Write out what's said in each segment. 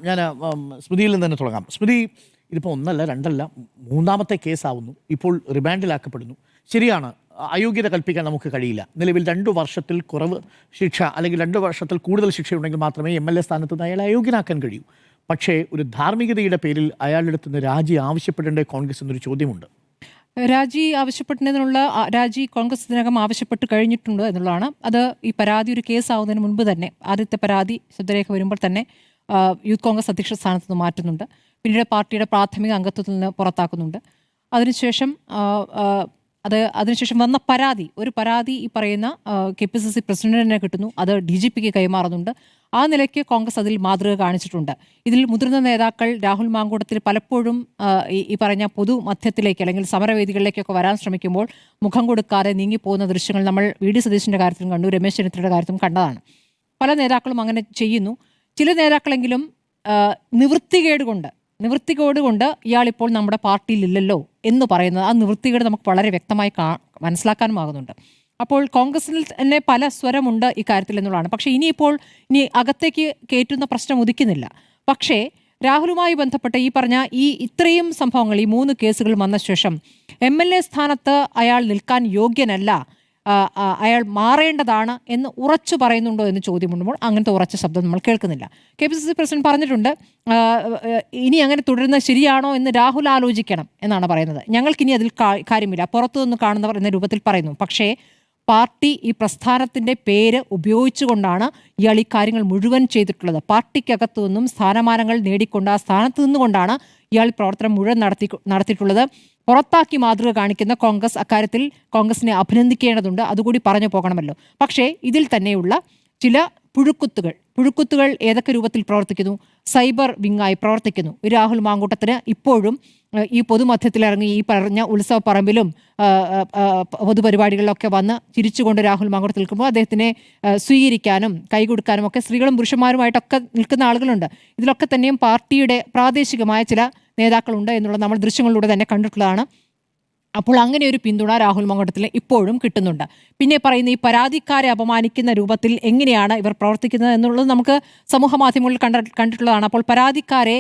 ഞാൻ സ്മൃതിയിൽ നിന്ന് തന്നെ തുടങ്ങാം. സ്മൃതി, ഇതിപ്പോൾ ഒന്നല്ല രണ്ടല്ല മൂന്നാമത്തെ കേസാവുന്നു. ഇപ്പോൾ റിമാൻഡിലാക്കപ്പെടുന്നു. ശരിയാണ്, അയോഗ്യത കൽപ്പിക്കാൻ നമുക്ക് കഴിയില്ല. നിലവിൽ 2 വർഷത്തിൽ കുറവ് ശിക്ഷ അല്ലെങ്കിൽ 2 വർഷത്തിൽ കൂടുതൽ ശിക്ഷയുണ്ടെങ്കിൽ മാത്രമേ MLA സ്ഥാനത്ത് നിന്ന് അയാളെ അയോഗ്യനാക്കാൻ കഴിയൂ. പക്ഷേ ഒരു ധാർമ്മികതയുടെ പേരിൽ അയാളുടെ അടുത്ത് നിന്ന് രാജി ആവശ്യപ്പെടേണ്ട കോൺഗ്രസ് എന്നൊരു ചോദ്യമുണ്ട്. രാജി ആവശ്യപ്പെട്ടതിനുള്ള രാജി കോൺഗ്രസ് ഇതിനകം ആവശ്യപ്പെട്ട് കഴിഞ്ഞിട്ടുണ്ട് എന്നുള്ളതാണ്. അത് ഈ പരാതി ഒരു കേസാവുന്നതിന് മുൻപ് തന്നെ, ആദ്യത്തെ പരാതി ശബ്ദരേഖ വരുമ്പോൾ തന്നെ യൂത്ത് കോൺഗ്രസ് അധ്യക്ഷ സ്ഥാനത്ത് നിന്ന് മാറ്റുന്നുണ്ട്. പിന്നീട് പാർട്ടിയുടെ പ്രാഥമിക അംഗത്വത്തിൽ നിന്ന് പുറത്താക്കുന്നുണ്ട്. അതിനുശേഷം അതിനുശേഷം വന്ന ഒരു പരാതി ഈ പറയുന്ന KPCC പ്രസിഡന്റിനെ കിട്ടുന്നു. അത് DGPക്ക് കൈമാറുന്നുണ്ട്. ആ നിലയ്ക്ക് കോൺഗ്രസ് അതിൽ മാതൃക കാണിച്ചിട്ടുണ്ട്. ഇതിൽ മുതിർന്ന നേതാക്കൾ രാഹുൽ മാങ്കൂട്ടത്തിൽ പലപ്പോഴും ഈ പറഞ്ഞ പൊതുമധ്യത്തിലേക്ക് അല്ലെങ്കിൽ സമരവേദികളിലേക്കൊക്കെ വരാൻ ശ്രമിക്കുമ്പോൾ മുഖം കൊടുക്കാതെ നീങ്ങിപ്പോകുന്ന ദൃശ്യങ്ങൾ നമ്മൾ VD സതീശൻ്റെ കാര്യത്തിലും കണ്ടു, രമേശ് ചെന്നിത്തലയുടെ കാര്യത്തിലും കണ്ടതാണ്. പല നേതാക്കളും അങ്ങനെ ചെയ്യുന്നു. ചില നേതാക്കളെങ്കിലും നിവൃത്തികേട് കൊണ്ട് ഇയാളിപ്പോൾ നമ്മുടെ പാർട്ടിയിലില്ലല്ലോ എന്ന് പറയുന്നത്, ആ നിവൃത്തികേട് നമുക്ക് വളരെ വ്യക്തമായി മനസ്സിലാക്കാനും ആകുന്നുണ്ട്. അപ്പോൾ കോൺഗ്രസിൽ തന്നെ പല സ്വരമുണ്ട് ഇക്കാര്യത്തിൽ എന്നുള്ളതാണ്. പക്ഷേ ഇനി അകത്തേക്ക് കയറ്റുന്ന പ്രശ്നം ഉദിക്കുന്നില്ല. പക്ഷേ രാഹുലുമായി ബന്ധപ്പെട്ട ഈ പറഞ്ഞ ഇത്രയും സംഭവങ്ങൾ, ഈ 3 കേസുകൾ വന്ന ശേഷം MLA സ്ഥാനത്ത് അയാൾ നിൽക്കാൻ യോഗ്യനല്ല, അയാൾ മാറേണ്ടതാണ് എന്ന് ഉറച്ചു പറയുന്നുണ്ടോ എന്ന് ചോദ്യമുണ്ടുമ്പോൾ അങ്ങനത്തെ ഉറച്ച ശബ്ദം നമ്മൾ കേൾക്കുന്നില്ല. KPCC പ്രസിഡന്റ് പറഞ്ഞിട്ടുണ്ട്, ഇനി അങ്ങനെ തുടരുന്നത് ശരിയാണോ എന്ന് രാഹുൽ ആലോചിക്കണം എന്നാണ് പറയുന്നത്. ഞങ്ങൾക്കിനി അതിൽ കാര്യമില്ല, പുറത്തുനിന്ന് കാണുന്നവർ എന്ന രൂപത്തിൽ പറയുന്നു. പക്ഷേ പാർട്ടി ഈ പ്രസ്ഥാനത്തിൻ്റെ പേര് ഉപയോഗിച്ചുകൊണ്ടാണ് ഇയാൾ ഈ കാര്യങ്ങൾ മുഴുവൻ ചെയ്തിട്ടുള്ളത്. പാർട്ടിക്കകത്തു നിന്നും സ്ഥാനമാനങ്ങൾ നേടിക്കൊണ്ട് ആ സ്ഥാനത്ത് നിന്നുകൊണ്ടാണ് ഇയാൾ പ്രവർത്തനം മുഴുവൻ നടത്തിയിട്ടുള്ളത്. പുറത്താക്കി മാതൃക കാണിക്കുന്ന കോൺഗ്രസ് അക്കാര്യത്തിൽ കോൺഗ്രസിനെ അഭിനന്ദിക്കേണ്ടതുണ്ട്. അതുകൂടി പറഞ്ഞു പോകണമല്ലോ. പക്ഷേ ഇതിൽ തന്നെയുള്ള ചില പുഴുക്കുത്തുകൾ ഏതൊക്കെ രൂപത്തിൽ പ്രവർത്തിക്കുന്നു? സൈബർ വിങ്ങായി പ്രവർത്തിക്കുന്നു. രാഹുൽ മാങ്കൂട്ടത്തിന് ഇപ്പോഴും ഈ പൊതുമധ്യത്തിലിറങ്ങി ഈ പറഞ്ഞ ഉത്സവ പറമ്പിലും പൊതുപരിപാടികളിലൊക്കെ വന്ന് ചിരിച്ചുകൊണ്ട് രാഹുൽ മാങ്കൂട്ടത്തിൽ നിൽക്കുമ്പോൾ അദ്ദേഹത്തിനെ സ്വീകരിക്കാനും കൈകൊടുക്കാനും ഒക്കെ സ്ത്രീകളും പുരുഷന്മാരുമായിട്ടൊക്കെ നിൽക്കുന്ന ആളുകളുണ്ട്. ഇതിലൊക്കെ തന്നെയും പാർട്ടിയുടെ പ്രാദേശികമായ ചില നേതാക്കളുണ്ട് എന്നുള്ളത് നമ്മൾ ദൃശ്യങ്ങളിലൂടെ തന്നെ കണ്ടിട്ടുള്ളതാണ്. അപ്പോൾ അങ്ങനെ ഒരു പിന്തുണ രാഹുൽ മാങ്കൂട്ടത്തിൽ ഇപ്പോഴും കിട്ടുന്നുണ്ട്. പിന്നെ പറയുന്ന ഈ പരാതിക്കാരെ അപമാനിക്കുന്ന രൂപത്തിൽ എങ്ങനെയാണ് ഇവർ പ്രവർത്തിക്കുന്നത് എന്നുള്ളത് നമുക്ക് സമൂഹ മാധ്യമങ്ങളിൽ കണ്ടിട്ടുള്ളതാണ്. അപ്പോൾ പരാതിക്കാരെ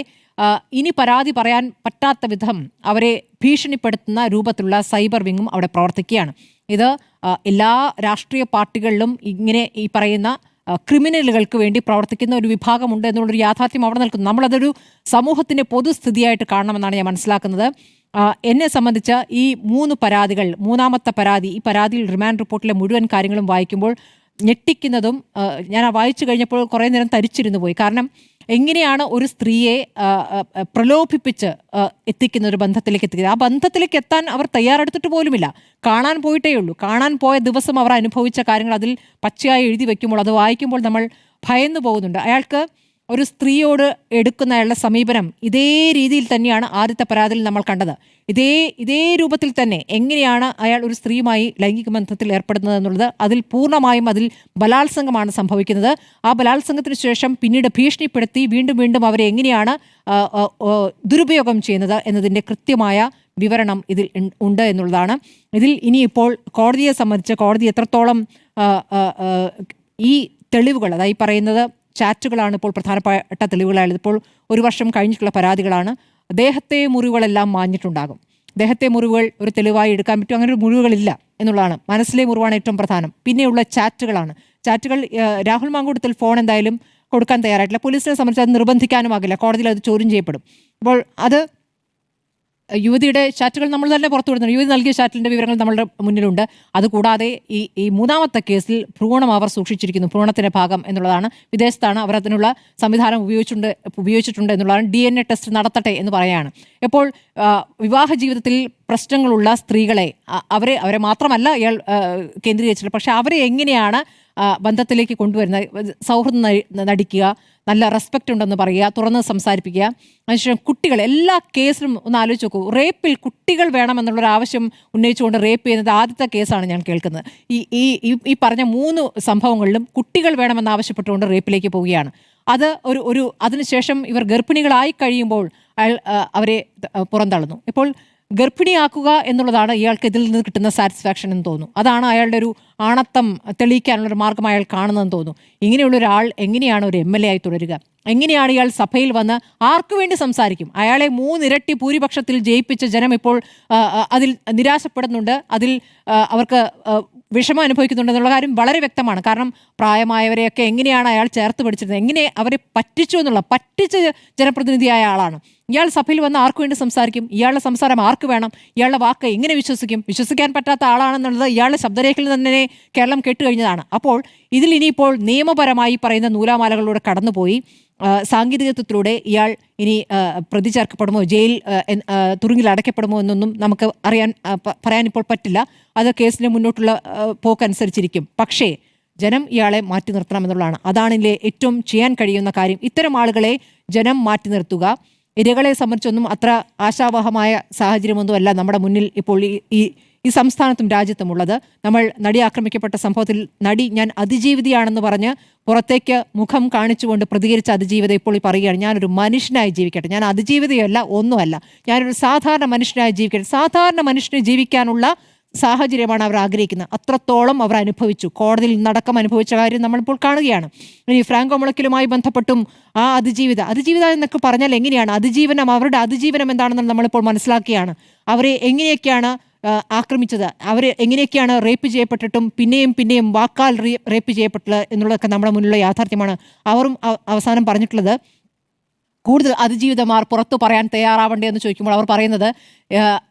ഇനി പരാതി പറയാൻ പറ്റാത്ത വിധം അവരെ ഭീഷണിപ്പെടുത്തുന്ന രൂപത്തിലുള്ള സൈബർ വിങ്ങും അവിടെ പ്രവർത്തിക്കുകയാണ്. ഇത് എല്ലാ രാഷ്ട്രീയ പാർട്ടികളിലും ഇങ്ങനെ ഈ പറയുന്ന ക്രിമിനലുകൾക്ക് വേണ്ടി പ്രവർത്തിക്കുന്ന ഒരു വിഭാഗമുണ്ട് എന്നുള്ളൊരു യാഥാർത്ഥ്യം അവിടെ നിൽക്കുന്നു. നമ്മളതൊരു സമൂഹത്തിൻ്റെ പൊതുസ്ഥിതിയായിട്ട് കാണണമെന്നാണ് ഞാൻ മനസ്സിലാക്കുന്നത്. എന്നെ സംബന്ധിച്ച് ഈ 3 പരാതികൾ, മൂന്നാമത്തെ പരാതി, ഈ പരാതിയിൽ റിമാൻഡ് റിപ്പോർട്ടിലെ മുഴുവൻ കാര്യങ്ങളും വായിക്കുമ്പോൾ ഞെട്ടിക്കുന്നതും, ഞാൻ വായിച്ചു കഴിഞ്ഞപ്പോൾ കുറേ നേരം തരിച്ചിരുന്നു പോയി. കാരണം എങ്ങനെയാണ് ഒരു സ്ത്രീയെ പ്രലോഭിപ്പിച്ച് എത്തിക്കുന്ന ഒരു ബന്ധത്തിലേക്ക് എത്തിക്കുന്നത്? ആ ബന്ധത്തിലേക്ക് എത്താൻ അവർ തയ്യാറെടുത്തിട്ട് പോലുമില്ല. കാണാൻ പോയിട്ടേ ഉള്ളൂ. കാണാൻ പോയ ദിവസം അവർ അനുഭവിച്ച കാര്യങ്ങൾ അതിൽ പച്ചയായി എഴുതി വെക്കുമ്പോൾ അത് വായിക്കുമ്പോൾ നമ്മൾ ഭയന്നു പോകുന്നുണ്ട്. അയാൾക്ക് ഒരു സ്ത്രീയോട് എടുക്കുന്ന അയാളുടെ സമീപനം ഇതേ രീതിയിൽ തന്നെയാണ് ആദ്യത്തെ പരാതിയിൽ നമ്മൾ കണ്ടത്. ഇതേ രൂപത്തിൽ തന്നെ എങ്ങനെയാണ് അയാൾ ഒരു സ്ത്രീയുമായി ലൈംഗിക ബന്ധത്തിൽ ഏർപ്പെടുന്നത് എന്നുള്ളത്, അതിൽ പൂർണ്ണമായും അതിൽ ബലാത്സംഗമാണ് സംഭവിക്കുന്നത്. ആ ബലാത്സംഗത്തിന് ശേഷം പിന്നീട് ഭീഷണിപ്പെടുത്തി വീണ്ടും അവരെ എങ്ങനെയാണ് ദുരുപയോഗം ചെയ്യുന്നത് എന്നതിൻ്റെ കൃത്യമായ വിവരണം ഇതിൽ ഉണ്ട് എന്നുള്ളതാണ്. ഇതിൽ ഇനിയിപ്പോൾ കോടതിയെ സംബന്ധിച്ച് കോടതി എത്രത്തോളം ഈ തെളിവുകൾ, അതായി പറയുന്നത് ചാറ്റുകളാണ് ഇപ്പോൾ പ്രധാനപ്പെട്ട തെളിവുകളായത്. ഇപ്പോൾ 1 വർഷം കഴിഞ്ഞിട്ടുള്ള പരാതികളാണ്. ദേഹത്തെ മുറിവുകളെല്ലാം മാഞ്ഞിട്ടുണ്ടാകും. ദേഹത്തെ മുറിവുകൾ ഒരു തെളിവായി എടുക്കാൻ പറ്റും. അങ്ങനെ ഒരു മുറിവുകളില്ല എന്നുള്ളതാണ്. മനസ്സിലെ മുറിവാണ് ഏറ്റവും പ്രധാനം. പിന്നെയുള്ള ചാറ്റുകൾ രാഹുൽ മാങ്കൂട്ടത്തിൽ ഫോൺ എന്തായാലും കൊടുക്കാൻ തയ്യാറായിട്ടില്ല. പോലീസിനെ സംബന്ധിച്ച് അത് നിർബന്ധിക്കാനുമാകില്ല. കോടതിയിൽ അത് ചോദ്യം ചെയ്യപ്പെടും. അപ്പോൾ അത് യുവതിയുടെ ചാറ്റുകൾ നമ്മൾ തന്നെ പുറത്തു വിടുന്നുണ്ട്. യുവതി നൽകിയ ചാറ്റിൻ്റെ വിവരങ്ങൾ നമ്മളുടെ മുന്നിലുണ്ട്. അതുകൂടാതെ ഈ മൂന്നാമത്തെ കേസിൽ ഭ്രൂണം അവർ സൂക്ഷിച്ചിരിക്കുന്നു. ഭ്രൂണത്തിൻ്റെ ഭാഗം എന്നുള്ളതാണ്. വിദേശത്താണ് അവർ അതിനുള്ള സംവിധാനം ഉപയോഗിച്ചിട്ടുണ്ട് എന്നുള്ളതാണ്. DNA ടെസ്റ്റ് നടത്തട്ടെ എന്ന് പറയുകയാണ്. ഇപ്പോൾ വിവാഹ ജീവിതത്തിൽ പ്രശ്നങ്ങളുള്ള സ്ത്രീകളെ അവരെ മാത്രമല്ല ഇയാൾ കേന്ദ്രീകരിച്ചിട്ടുള്ളത്. പക്ഷെ അവരെ എങ്ങനെയാണ് ബന്ധത്തിലേക്ക് കൊണ്ടുവരുന്നത്? സൗഹൃദം നടിക്കുക, നല്ല റെസ്പെക്റ്റ് ഉണ്ടെന്ന് പറയുക, തുറന്ന് സംസാരിപ്പിക്കുക. അതിനുശേഷം കുട്ടികൾ, എല്ലാ കേസിലും ഒന്ന് ആലോചിച്ച് നോക്കൂ. റേപ്പിൽ കുട്ടികൾ വേണമെന്നുള്ളൊരു ആവശ്യം ഉന്നയിച്ചുകൊണ്ട് റേപ്പ് ചെയ്യുന്നത് ആദ്യത്തെ കേസാണ് ഞാൻ കേൾക്കുന്നത്. ഈ പറഞ്ഞ 3 സംഭവങ്ങളിലും കുട്ടികൾ വേണമെന്ന് ആവശ്യപ്പെട്ടുകൊണ്ട് റേപ്പിലേക്ക് പോവുകയാണ്. അത് അതിനുശേഷം ഇവർ ഗർഭിണികളായി കഴിയുമ്പോൾ അവരെ പുറന്തള്ളുന്നു. ഇപ്പോൾ ഗർഭിണിയാക്കുക എന്നുള്ളതാണ് ഇയാൾക്ക് ഇതിൽ നിന്ന് കിട്ടുന്ന സാറ്റിസ്ഫാക്ഷൻ എന്ന് തോന്നുന്നു. അതാണ് അയാളുടെ ഒരു ആണത്തം തെളിയിക്കാനുള്ളൊരു മാർഗം അയാൾ കാണുന്നതെന്ന് തോന്നുന്നു. ഇങ്ങനെയുള്ള ഒരാൾ എങ്ങനെയാണ് ഒരു MLA ആയി തുടരുക? എങ്ങനെയാണ് ഇയാൾ സഭയിൽ വന്ന് ആർക്കു വേണ്ടി സംസാരിക്കും? അയാളെ 3 ഇരട്ടി ഭൂരിപക്ഷത്തിൽ ജയിപ്പിച്ച ജനം ഇപ്പോൾ അതിൽ നിരാശപ്പെടുന്നുണ്ട്, അതിൽ അവർക്ക് വിഷമം അനുഭവിക്കുന്നുണ്ടെന്നുള്ള കാര്യം വളരെ വ്യക്തമാണ്. കാരണം പ്രായമായവരെയൊക്കെ എങ്ങനെയാണ് അയാൾ ചേർത്ത് പിടിച്ചിരുന്നത്, എങ്ങനെ അവരെ പറ്റിച്ചു പറ്റിച്ച ജനപ്രതിനിധിയായ ആളാണ് ഇയാൾ. സഭയിൽ വന്ന് ആർക്കു വേണ്ടി സംസാരിക്കും? ഇയാളുടെ സംസാരം ആർക്ക് വേണം? ഇയാളുടെ വാക്ക് എങ്ങനെ വിശ്വസിക്കാൻ പറ്റാത്ത ആളാണെന്നുള്ളത് ഇയാളുടെ ശബ്ദരേഖയിൽ തന്നെ കേരളം കേട്ടുകഴിഞ്ഞതാണ്. അപ്പോൾ ഇതിൽ ഇനിയിപ്പോൾ നിയമപരമായി പറയുന്ന നൂലാമാലകളിലൂടെ കടന്നുപോയി സാങ്കേതികത്വത്തിലൂടെ ഇയാൾ ഇനി പ്രതി ചേർക്കപ്പെടുമോ, ജയിൽ തുറുങ്കിൽ അടയ്ക്കപ്പെടുമോ എന്നൊന്നും നമുക്ക് പറയാൻ ഇപ്പോൾ പറ്റില്ല. അത് കേസിന് മുന്നോട്ടുള്ള പോക്കനുസരിച്ചിരിക്കും. പക്ഷേ ജനം ഇയാളെ മാറ്റി നിർത്തണമെന്നുള്ളതാണ്. അതാണ് ഇതിലെ ഏറ്റവും ചെയ്യാൻ കഴിയുന്ന കാര്യം. ഇത്തരം ആളുകളെ ജനം മാറ്റി നിർത്തുക. ഇരകളെ സംബന്ധിച്ചൊന്നും അത്ര ആശാവഹമായ സാഹചര്യമൊന്നുമല്ല നമ്മുടെ മുന്നിൽ ഇപ്പോൾ ഈ സംസ്ഥാനത്തും രാജ്യത്തുമുള്ളത്. നമ്മൾ നടി ആക്രമിക്കപ്പെട്ട സംഭവത്തിൽ നടി ഞാൻ അതിജീവിതയാണെന്ന് പറഞ്ഞ് പുറത്തേക്ക് മുഖം കാണിച്ചുകൊണ്ട് പ്രതികരിച്ച അതിജീവിത ഇപ്പോൾ പറയുകയാണ്, ഞാനൊരു മനുഷ്യനായി ജീവിക്കട്ടെ, ഞാൻ അതിജീവിതയല്ല, ഒന്നുമല്ല, ഞാനൊരു സാധാരണ മനുഷ്യനായി ജീവിക്കട്ടെ. സാധാരണ മനുഷ്യനെ ജീവിക്കാനുള്ള സാഹചര്യമാണ് അവർ ആഗ്രഹിക്കുന്നത്. അത്രത്തോളം അവർ അനുഭവിച്ചു, കോടതിയിൽ നടക്കം അനുഭവിച്ച കാര്യം നമ്മളിപ്പോൾ കാണുകയാണ്. ഇനി ഫ്രാങ്കോ മുളയ്ക്കലുമായി ബന്ധപ്പെട്ടും ആ അതിജീവിത എന്നൊക്കെ പറഞ്ഞാൽ എങ്ങനെയാണ് അതിജീവനം, അവരുടെ അതിജീവനം എന്താണെന്ന് നമ്മളിപ്പോൾ മനസ്സിലാക്കിയാണ്. അവരെ എങ്ങനെയൊക്കെയാണ് ആക്രമിച്ചത്, അവർ എങ്ങനെയൊക്കെയാണ് റേപ്പ് ചെയ്യപ്പെട്ടിട്ടും പിന്നെയും വാക്കാൽ റേപ്പ് ചെയ്യപ്പെട്ടത് എന്നുള്ളതൊക്കെ നമ്മുടെ മുന്നിലുള്ള യാഥാർത്ഥ്യമാണ്. അവരും അവസാനം പറഞ്ഞിട്ടുള്ളത് കൂടുതൽ അതിജീവിതമാർ പുറത്തു പറയാൻ തയ്യാറാവണ്ടേ എന്ന് ചോദിക്കുമ്പോൾ അവർ പറയുന്നത്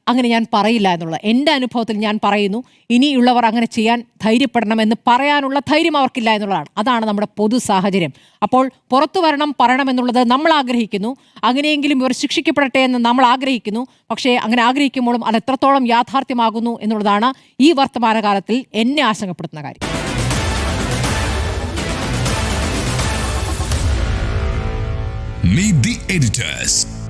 അങ്ങനെ ഞാൻ പറയില്ല എന്നുള്ളത്. എൻ്റെ അനുഭവത്തിൽ ഞാൻ പറയുന്നു, ഇനിയുള്ളവർ അങ്ങനെ ചെയ്യാൻ ധൈര്യപ്പെടണമെന്ന് പറയാനുള്ള ധൈര്യം അവർക്കില്ല എന്നുള്ളതാണ്. അതാണ് നമ്മുടെ പൊതു സാഹചര്യം. അപ്പോൾ പുറത്തു പറയണം എന്നുള്ളത് നമ്മൾ ആഗ്രഹിക്കുന്നു, അങ്ങനെയെങ്കിലും ഇവർ ശിക്ഷിക്കപ്പെടട്ടെ എന്ന് നമ്മൾ ആഗ്രഹിക്കുന്നു. പക്ഷേ അങ്ങനെ ആഗ്രഹിക്കുമ്പോഴും അത് എത്രത്തോളം യാഥാർത്ഥ്യമാകുന്നു എന്നുള്ളതാണ് ഈ വർത്തമാനകാലത്തിൽ എന്നെ ആശങ്കപ്പെടുത്തുന്ന കാര്യം. Meet the editors.